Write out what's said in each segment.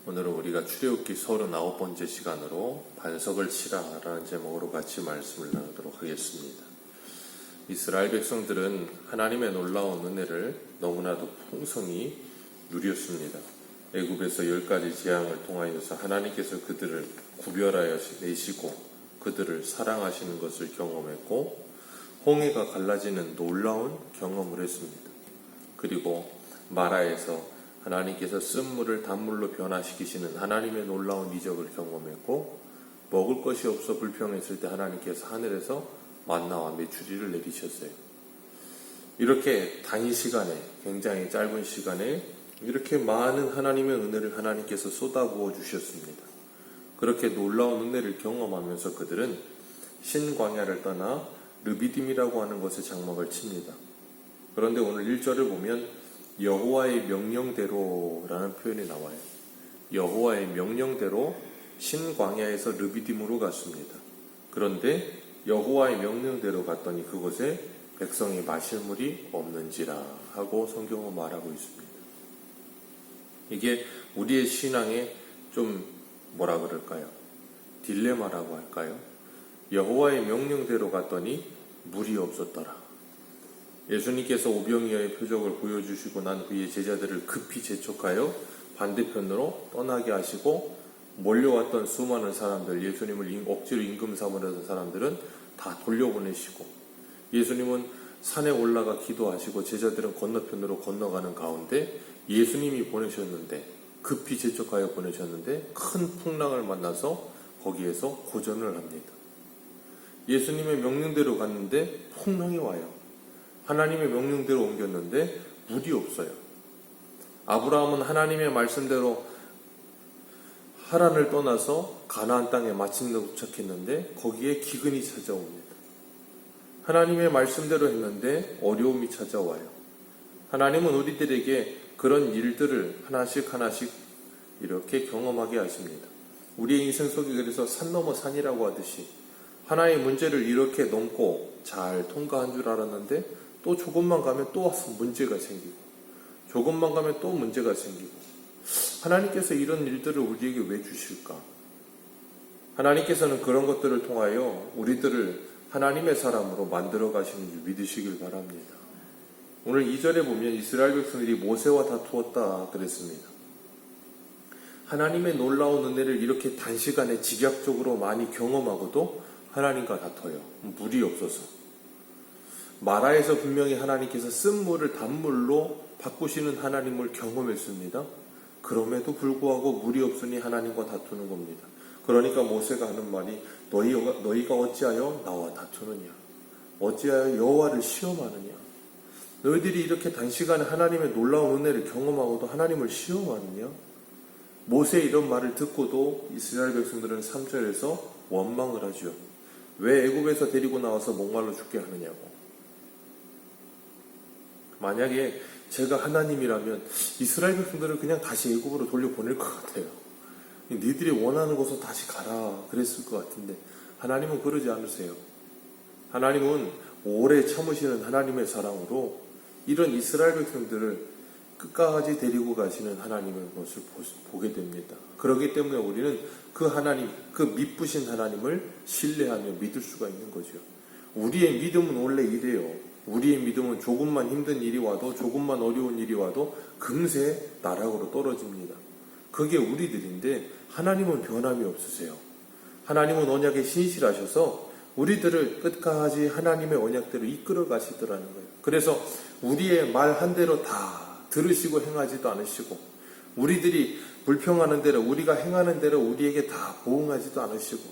오늘은 우리가 출애굽기 39번째 시간으로 반석을 치라라는 제목으로 같이 말씀을 나누도록 하겠습니다. 이스라엘 백성들은 하나님의 놀라운 은혜를 너무나도 풍성히 누렸습니다. 애굽에서 10가지 재앙을 통하여서 하나님께서 그들을 구별하여 내시고 그들을 사랑하시는 것을 경험했고, 홍해가 갈라지는 놀라운 경험을 했습니다. 그리고 마라에서 하나님께서 쓴물을 단물로 변화시키시는 하나님의 놀라운 이적을 경험했고, 먹을 것이 없어 불평했을 때 하나님께서 하늘에서 만나와 메추리를 내리셨어요. 이렇게 단시간에, 굉장히 짧은 시간에 이렇게 많은 하나님의 은혜를 하나님께서 쏟아부어 주셨습니다. 그렇게 놀라운 은혜를 경험하면서 그들은 신광야를 떠나 르비딤이라고 하는 곳에 장막을 칩니다. 그런데 오늘 1절을 보면 여호와의 명령대로라는 표현이 나와요. 여호와의 명령대로 신광야에서 르비딤으로 갔습니다. 그런데 여호와의 명령대로 갔더니 그곳에 백성이 마실 물이 없는지라 하고 성경은 말하고 있습니다. 이게 우리의 신앙의 좀 뭐라 그럴까요? 딜레마라고 할까요? 여호와의 명령대로 갔더니 물이 없었더라. 예수님께서 오병이어의 표적을 보여주시고 난 후에 제자들을 급히 재촉하여 반대편으로 떠나게 하시고, 몰려왔던 수많은 사람들, 예수님을 억지로 임금 삼으려던 사람들은 다 돌려보내시고, 예수님은 산에 올라가 기도하시고 제자들은 건너편으로 건너가는 가운데 예수님이 보내셨는데, 급히 재촉하여 보내셨는데 큰 풍랑을 만나서 거기에서 고전을 합니다. 예수님의 명령대로 갔는데 풍랑이 와요. 하나님의 명령대로 옮겼는데 물이 없어요. 아브라함은 하나님의 말씀대로 하란을 떠나서 가나안 땅에 마침내 도착했는데 거기에 기근이 찾아옵니다. 하나님의 말씀대로 했는데 어려움이 찾아와요. 하나님은 우리들에게 그런 일들을 하나씩 이렇게 경험하게 하십니다. 우리의 인생 속에 그래서 산 넘어 산이라고 하듯이 하나의 문제를 이렇게 넘고 잘 통과한 줄 알았는데 또 조금만 가면 또 와서 문제가 생기고, 조금만 가면 또 문제가 생기고, 하나님께서 이런 일들을 우리에게 왜 주실까? 하나님께서는 그런 것들을 통하여 우리들을 하나님의 사람으로 만들어 가시는 줄 믿으시길 바랍니다. 오늘 2절에 보면 이스라엘 백성들이 모세와 다투었다 그랬습니다. 하나님의 놀라운 은혜를 이렇게 단시간에 직약적으로 많이 경험하고도 하나님과 다퉈요. 물이 없어서. 마라에서 분명히 하나님께서 쓴물을 단물로 바꾸시는 하나님을 경험했습니다. 그럼에도 불구하고 물이 없으니 하나님과 다투는 겁니다. 그러니까 모세가 하는 말이 너희가 어찌하여 나와 다투느냐? 어찌하여 여호와를 시험하느냐? 너희들이 이렇게 단시간에 하나님의 놀라운 은혜를 경험하고도 하나님을 시험하느냐? 모세의 이런 말을 듣고도 이스라엘 백성들은 3절에서 원망을 하죠. 왜 애굽에서 데리고 나와서 목말라 죽게 하느냐고. 만약에 제가 하나님이라면 이스라엘 백성들을 그냥 다시 애굽으로 돌려보낼 것 같아요. 니들이 원하는 곳으로 다시 가라 그랬을 것 같은데 하나님은 그러지 않으세요. 하나님은 오래 참으시는 하나님의 사랑으로 이런 이스라엘 백성들을 끝까지 데리고 가시는 하나님의 것을 보게 됩니다. 그렇기 때문에 우리는 그 하나님, 그 미쁘신 하나님을 신뢰하며 믿을 수가 있는 거죠. 우리의 믿음은 원래 이래요. 우리의 믿음은 조금만 힘든 일이 와도, 조금만 어려운 일이 와도 금세 나락으로 떨어집니다. 그게 우리들인데 하나님은 변함이 없으세요. 하나님은 언약에 신실하셔서 우리들을 끝까지 하나님의 언약대로 이끌어 가시더라는 거예요. 그래서 우리의 말 한 대로 다 들으시고 행하지도 않으시고, 우리들이 불평하는 대로, 우리가 행하는 대로 우리에게 다 보응하지도 않으시고,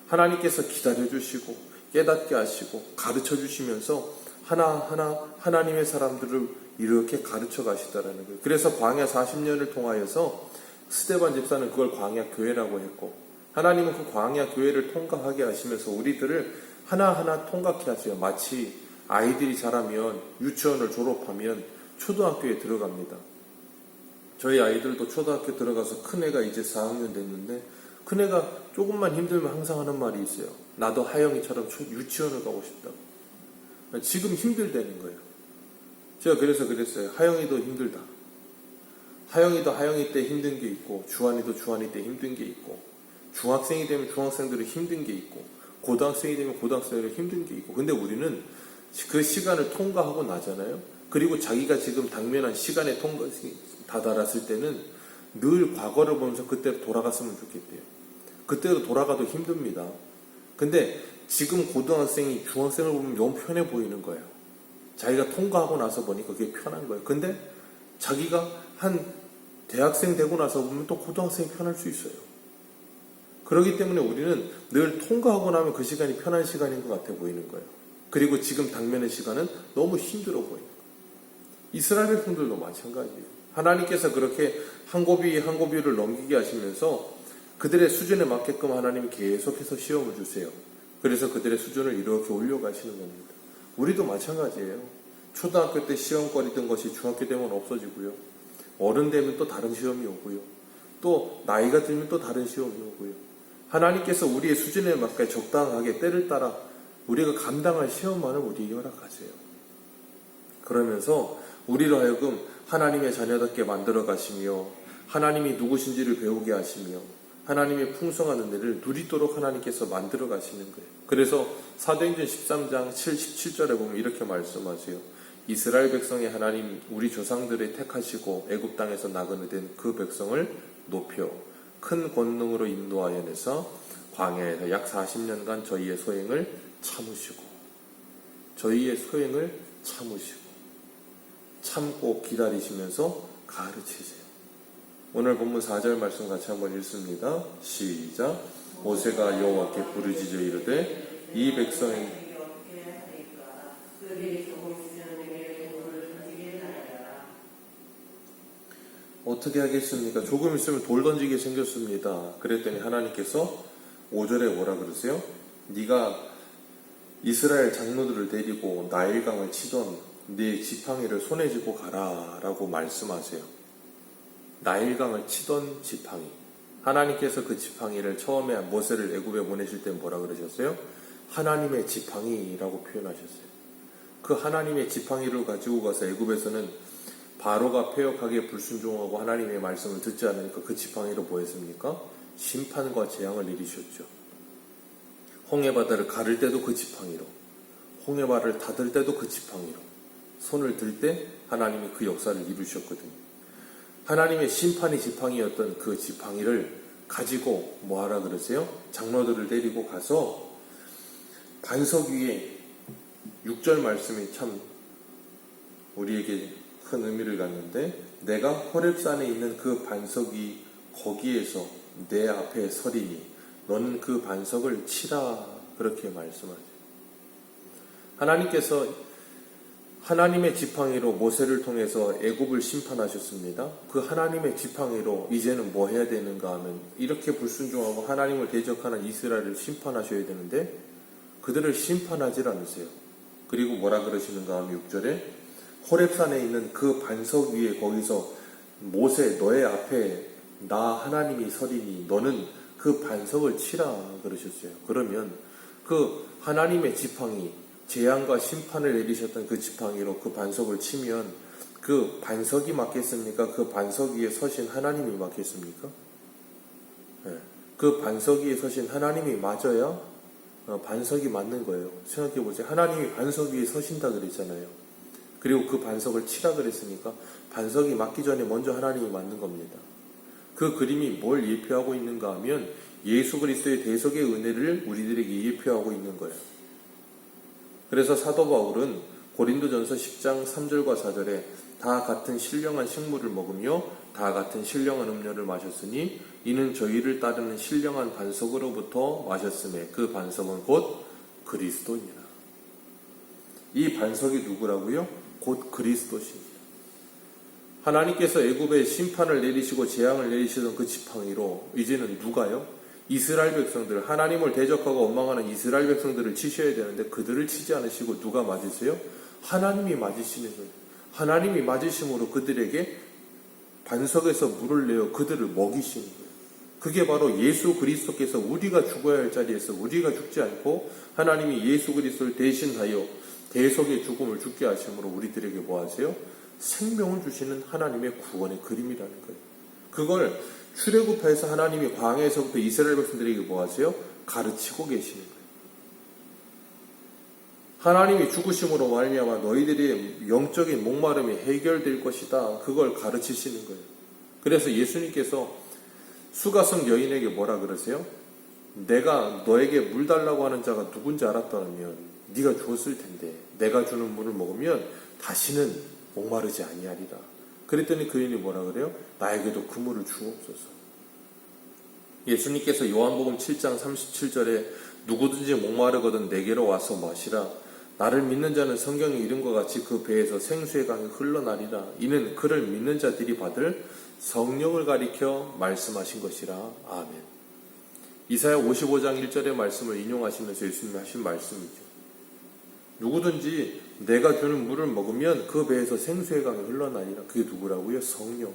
하나님께서 기다려주시고 깨닫게 하시고 가르쳐 주시면서 하나하나 하나님의 사람들을 이렇게 가르쳐 가시다라는 거예요. 그래서 광야 40년을 통하여서 스데반 집사는 그걸 광야 교회라고 했고, 하나님은 그 광야 교회를 통과하게 하시면서 우리들을 하나하나 통과케 하세요. 마치 아이들이 자라면 유치원을 졸업하면 초등학교에 들어갑니다. 저희 아이들도 초등학교 들어가서 큰애가 이제 4학년 됐는데, 큰애가 조금만 힘들면 항상 하는 말이 있어요. 나도 하영이처럼 유치원을 가고 싶다고. 지금 힘들다는 거예요. 제가 그래서 그랬어요. 하영이도 힘들다. 하영이도 하영이 때 힘든 게 있고, 주한이도 주한이 때 힘든 게 있고, 중학생이 되면 중학생들이 힘든 게 있고, 고등학생이 되면 고등학생들이 힘든 게 있고. 근데 우리는 그 시간을 통과하고 나잖아요. 그리고 자기가 지금 당면한 시간에 다다랐을 때는 늘 과거를 보면서 그때로 돌아갔으면 좋겠대요. 그때로 돌아가도 힘듭니다. 근데 지금 고등학생이 중학생을 보면 너무 편해 보이는 거예요. 자기가 통과하고 나서 보니까 그게 편한 거예요. 근데 자기가 한 대학생 되고 나서 보면 또 고등학생이 편할 수 있어요. 그렇기 때문에 우리는 늘 통과하고 나면 그 시간이 편한 시간인 것 같아 보이는 거예요. 그리고 지금 당면의 시간은 너무 힘들어 보이는 거예요. 이스라엘 백성들도 마찬가지예요. 하나님께서 그렇게 한 고비 한 고비를 넘기게 하시면서 그들의 수준에 맞게끔 하나님이 계속해서 시험을 주세요. 그래서 그들의 수준을 이렇게 올려가시는 겁니다. 우리도 마찬가지예요. 초등학교 때 시험거리던 것이 중학교 되면 없어지고요. 어른 되면 또 다른 시험이 오고요. 또 나이가 들면 또 다른 시험이 오고요. 하나님께서 우리의 수준에 맞게 적당하게 때를 따라 우리가 감당할 시험만을 우리에게 허락하세요. 그러면서 우리로 하여금 하나님의 자녀답게 만들어 가시며 하나님이 누구신지를 배우게 하시며 하나님의 풍성한 은혜를 누리도록 하나님께서 만들어 가시는 거예요. 그래서 사도행전 13장 17절에 보면 이렇게 말씀하세요. 이스라엘 백성의 하나님 우리 조상들의 택하시고 애굽 땅에서 나그네된 그 백성을 높여 큰 권능으로 인도하여 내서 광야에서 약 40년간 저희의 소행을 참으시고 참고 기다리시면서 가르치세요. 오늘 본문 4절 말씀 같이 한번 읽습니다. 시작. 모세가 여호와께 부르짖어 이르되 이 백성이 어떻게 하겠습니까? 조금 있으면 돌 던지게 생겼습니다. 그랬더니 하나님께서 5절에 뭐라 그러세요? 네가 이스라엘 장로들을 데리고 나일강을 치던 네 지팡이를 손에 쥐고 가라 라고 말씀하세요. 나일강을 치던 지팡이. 하나님께서 그 지팡이를 처음에 모세를 애굽에 보내실 때 뭐라 그러셨어요? 하나님의 지팡이라고 표현하셨어요. 그 하나님의 지팡이를 가지고 가서 애굽에서는 바로가 패역하게 불순종하고 하나님의 말씀을 듣지 않으니까 그 지팡이로 뭐 했습니까? 심판과 재앙을 내리셨죠. 홍해바다를 가를 때도 그 지팡이로, 홍해바다를 닫을 때도 그 지팡이로, 손을 들 때 하나님이 그 역사를 이루셨거든요. 하나님의 심판이 지팡이였던 그 지팡이를 가지고 뭐하라 그러세요? 장로들을 데리고 가서 반석 위에 6절 말씀이 참 우리에게 큰 의미를 갖는데 내가 호렙산에 있는 그 반석이 거기에서 내 앞에 서리니 너는 그 반석을 치라 그렇게 말씀하세요. 하나님께서 하나님의 지팡이로 모세를 통해서 애굽을 심판하셨습니다. 그 하나님의 지팡이로 이제는 뭐 해야 되는가 하면 이렇게 불순종하고 하나님을 대적하는 이스라엘을 심판하셔야 되는데 그들을 심판하지 않으세요. 그리고 뭐라 그러시는가 하면 6절에 호렙산에 있는 그 반석 위에 거기서 모세 너의 앞에 나 하나님이 서리니 너는 그 반석을 치라 그러셨어요. 그러면 그 하나님의 지팡이 재앙과 심판을 내리셨던 그 지팡이로 그 반석을 치면 그 반석이 맞겠습니까? 그 반석 위에 서신 하나님이 맞겠습니까? 네. 그 반석 위에 서신 하나님이 맞아야 반석이 맞는 거예요. 생각해보세요. 하나님이 반석 위에 서신다 그랬잖아요. 그리고 그 반석을 치라 그랬으니까 반석이 맞기 전에 먼저 하나님이 맞는 겁니다. 그 그림이 뭘 예표하고 있는가 하면 예수 그리스도의 대속의 은혜를 우리들에게 예표하고 있는 거예요. 그래서 사도 바울은 고린도전서 10장 3절과 4절에 다 같은 신령한 식물을 먹으며 다 같은 신령한 음료를 마셨으니 이는 저희를 따르는 신령한 반석으로부터 마셨음에 그 반석은 곧 그리스도니라. 이 반석이 누구라고요? 곧 그리스도십니다. 하나님께서 애굽에 심판을 내리시고 재앙을 내리시던 그 지팡이로 이제는 누가요? 이스라엘 백성들, 하나님을 대적하고 원망하는 이스라엘 백성들을 치셔야 되는데 그들을 치지 않으시고 누가 맞으세요? 하나님이 맞으시는 거예요. 하나님이 맞으심으로 그들에게 반석에서 물을 내어 그들을 먹이시는 거예요. 그게 바로 예수 그리스도께서 우리가 죽어야 할 자리에서 우리가 죽지 않고 하나님이 예수 그리스도를 대신하여 대속의 죽음을 죽게 하심으로 우리들에게 뭐 하세요? 생명을 주시는 하나님의 구원의 그림이라는 거예요. 그걸 출애굽해서 하나님이 광야에서부터 이스라엘 백성들에게 뭐 하세요? 가르치고 계시는 거예요. 하나님이 죽으심으로 말미암아 너희들의 영적인 목마름이 해결될 것이다. 그걸 가르치시는 거예요. 그래서 예수님께서 수가성 여인에게 뭐라 그러세요? 내가 너에게 물 달라고 하는 자가 누군지 알았다면 네가 주었을 텐데 내가 주는 물을 먹으면 다시는 목마르지 아니하리라. 그랬더니 그 여인이 뭐라 그래요? 나에게도 그 물을 주옵소서. 예수님께서 요한복음 7장 37절에 누구든지 목마르거든 내게로 와서 마시라. 나를 믿는 자는 성경의 이름과 같이 그 배에서 생수의 강이 흘러나리라. 이는 그를 믿는 자들이 받을 성령을 가리켜 말씀하신 것이라. 아멘. 이사야 55장 1절의 말씀을 인용하시면서 예수님이 하신 말씀이죠. 누구든지 내가 주는 물을 먹으면 그 배에서 생수의 강이 흘러나리라. 그게 누구라고요? 성령.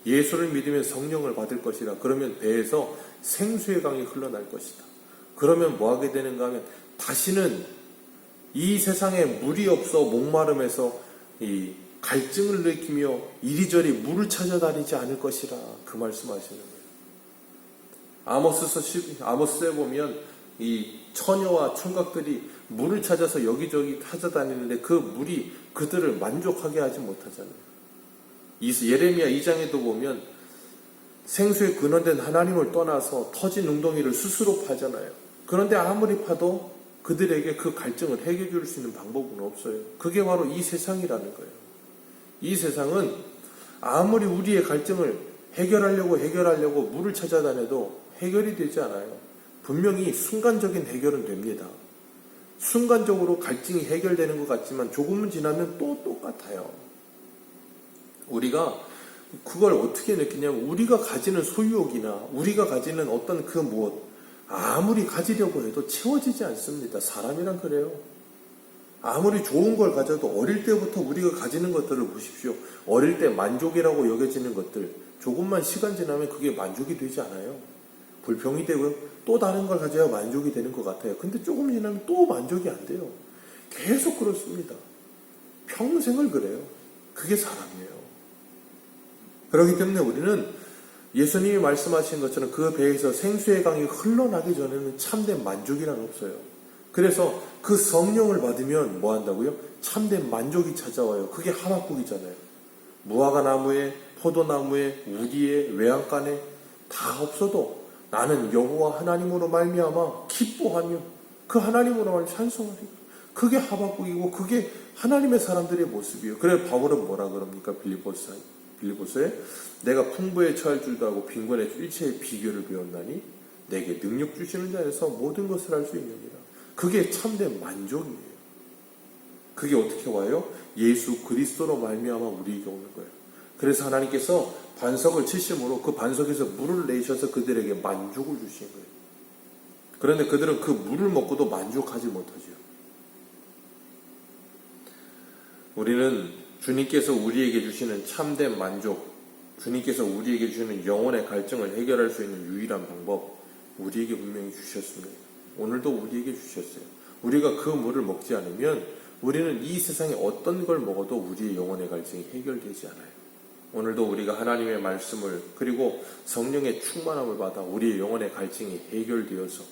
예수를 믿으면 성령을 받을 것이라. 그러면 배에서 생수의 강이 흘러날 것이다. 그러면 뭐 하게 되는가 하면 다시는 이 세상에 물이 없어 목마름에서 이 갈증을 느끼며 이리저리 물을 찾아다니지 않을 것이라. 그 말씀하시는 거예요. 아모스에 보면 이 처녀와 총각들이 물을 찾아서 여기저기 찾아다니는데 그 물이 그들을 만족하게 하지 못하잖아요. 예레미야 2장에도 보면 생수의 근원된 하나님을 떠나서 터진 웅덩이를 스스로 파잖아요. 그런데 아무리 파도 그들에게 그 갈증을 해결해 줄 수 있는 방법은 없어요. 그게 바로 이 세상이라는 거예요. 이 세상은 아무리 우리의 갈증을 해결하려고 물을 찾아다녀도 해결이 되지 않아요. 분명히 순간적인 해결은 됩니다. 순간적으로 갈증이 해결되는 것 같지만 조금은 지나면 또 똑같아요. 우리가 그걸 어떻게 느끼냐면 우리가 가지는 소유욕이나 우리가 가지는 어떤 그 무엇 아무리 가지려고 해도 채워지지 않습니다. 사람이란 그래요. 아무리 좋은 걸 가져도 어릴 때부터 우리가 가지는 것들을 보십시오. 어릴 때 만족이라고 여겨지는 것들 조금만 시간 지나면 그게 만족이 되지 않아요. 불평이 되고요. 또 다른 걸 가져야 만족이 되는 것 같아요. 근데 조금 지나면 또 만족이 안 돼요. 계속 그렇습니다. 평생을 그래요. 그게 사람이에요. 그렇기 때문에 우리는 예수님이 말씀하신 것처럼 그 배에서 생수의 강이 흘러나기 전에는 참된 만족이란 없어요. 그래서 그 성령을 받으면 뭐 한다고요? 참된 만족이 찾아와요. 그게 하박국이잖아요. 무화과 나무에, 포도나무에, 우리에, 외양간에 다 없어도 나는 여호와 하나님으로 말미암아 기뻐하며 그 하나님으로 말미암아 찬송하리. 그게 하박국이고 그게 하나님의 사람들의 모습이에요. 그래서 바울은 뭐라 그럽니까? 빌립보서에 내가 풍부에 처할 줄도 알고 빈곤의 일체의 비결을 배웠나니 내게 능력 주시는 자에서 모든 것을 할 수 있느니라. 그게 참된 만족이에요. 그게 어떻게 와요? 예수 그리스도로 말미암아 우리에게 오는 거예요. 그래서 하나님께서 반석을 치심으로 그 반석에서 물을 내셔서 그들에게 만족을 주신 거예요. 그런데 그들은 그 물을 먹고도 만족하지 못하죠. 우리는 주님께서 우리에게 주시는 참된 만족, 주님께서 우리에게 주시는 영혼의 갈증을 해결할 수 있는 유일한 방법, 우리에게 분명히 주셨습니다. 오늘도 우리에게 주셨어요. 우리가 그 물을 먹지 않으면 우리는 이 세상에 어떤 걸 먹어도 우리의 영혼의 갈증이 해결되지 않아요. 오늘도 우리가 하나님의 말씀을 그리고 성령의 충만함을 받아 우리의 영혼의 갈증이 해결되어서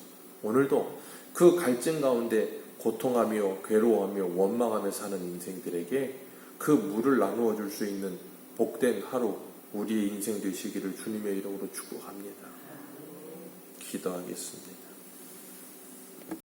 오늘도 그 갈증 가운데 고통하며 괴로워하며 원망하며 사는 인생들에게 그 물을 나누어 줄 수 있는 복된 하루 우리의 인생 되시기를 주님의 이름으로 축복합니다. 기도하겠습니다.